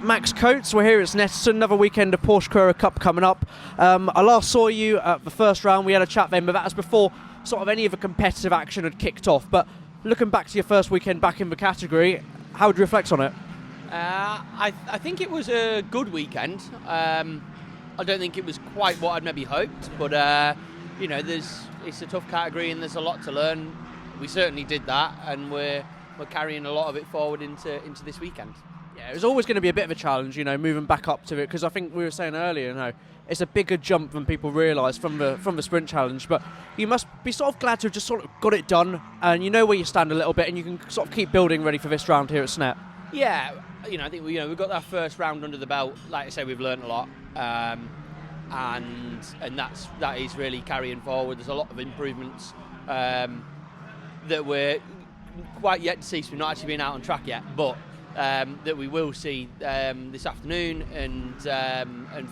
Max Coates, we're here at Snetterton, another weekend of Porsche Carrera Cup coming up. I last saw you at the first round, we had a chat then, but that was before sort of any of the competitive action had kicked off. But looking back to your first weekend back in the category, how would you reflect on it? I think it was a good weekend. I don't think it was quite what I'd maybe hoped, but it's a tough category and there's a lot to learn. We certainly did that, and we're carrying a lot of it forward into this weekend. Yeah, it was always going to be a bit of a challenge, moving back up to it, because I think we were saying earlier, it's a bigger jump than people realise from the sprint challenge. But you must be sort of glad to have just sort of got it done, and you know where you stand a little bit, and you can sort of keep building ready for this round here at Snet. Yeah, I think we've got that first round under the belt. Like I say, we've learnt a lot, and that is really carrying forward. There's a lot of improvements that we're quite yet to see. So we've not actually been out on track yet, but that we will see this afternoon and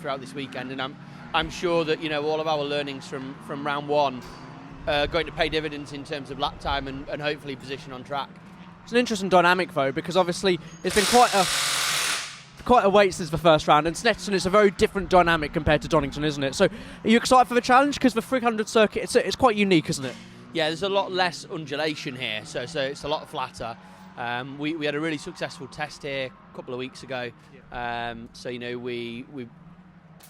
throughout this weekend. And I'm sure that all of our learnings from round one are going to pay dividends in terms of lap time and hopefully position on track. It's an interesting dynamic though, because obviously it's been quite a wait since the first round, and Snetterton is a very different dynamic compared to Donington, isn't it? So are you excited for the challenge? Because the 300 circuit, it's quite unique, isn't it? Yeah, there's a lot less undulation here, so it's a lot flatter. We had a really successful test here a couple of weeks ago, so we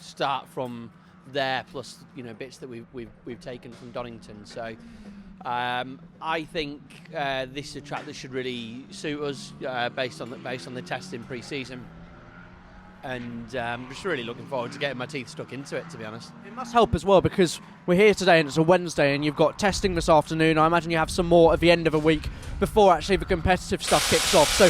start from there plus bits that we've taken from Donington. So I think this is a track that should really suit us based on the testing pre-season. And just really looking forward to getting my teeth stuck into it, to be honest. It must help as well, because we're here today and it's a Wednesday and you've got testing this afternoon. I imagine you have some more at the end of the week before actually the competitive stuff kicks off. So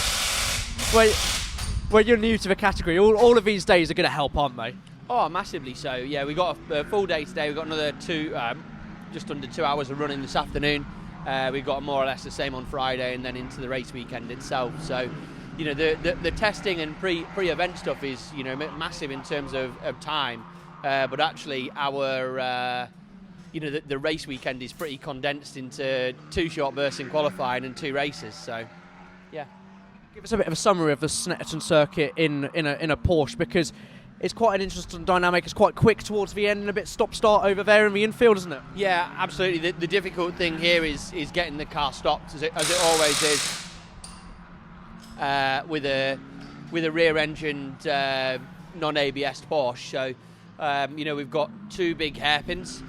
when you're new to the category, all of these days are going to help, aren't they? Oh, massively so. Yeah, we got a full day today. We've got another just under 2 hours of running this afternoon. We've got more or less the same on Friday and then into the race weekend itself. So the testing and pre-event stuff is massive in terms of time, but actually our the race weekend is pretty condensed into 2 short bursts in qualifying and 2 races. So yeah, give us a bit of a summary of the Snetterton circuit in a Porsche, because it's quite an interesting dynamic. It's quite quick towards the end and a bit stop-start over there in the infield, isn't it? Yeah, absolutely. The difficult thing here is getting the car stopped, as it always is. With a rear-engined non-ABS Porsche, so we've got 2 big hairpins.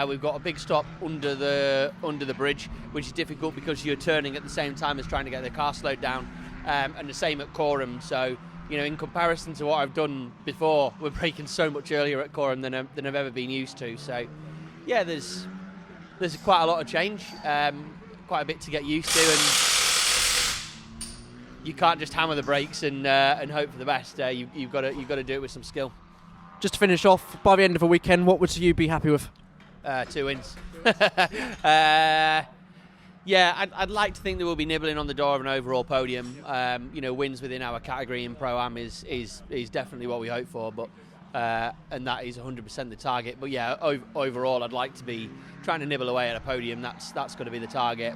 We've got a big stop under the bridge, which is difficult because you're turning at the same time as trying to get the car slowed down, and the same at Coram. So in comparison to what I've done before, we're braking so much earlier at Coram than I've ever been used to. So yeah, there's quite a lot of change, quite a bit to get used to, and you can't just hammer the brakes and hope for the best. You've got to do it with some skill. Just to finish off, by the end of the weekend, what would you be happy with? 2 wins. Yeah, I'd like to think that we'll be nibbling on the door of an overall podium. Wins within our category in Pro-Am is definitely what we hope for, but and that is 100% the target. But yeah, overall, I'd like to be trying to nibble away at a podium. That's got to be the target.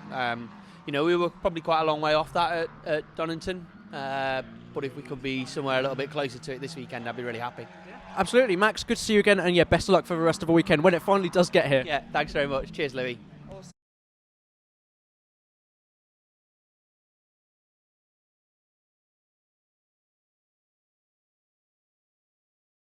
We were probably quite a long way off that at Donington, but if we could be somewhere a little bit closer to it this weekend, I'd be really happy. Absolutely, Max, good to see you again, and best of luck for the rest of the weekend when it finally does get here. Yeah, thanks very much. Cheers, Louis.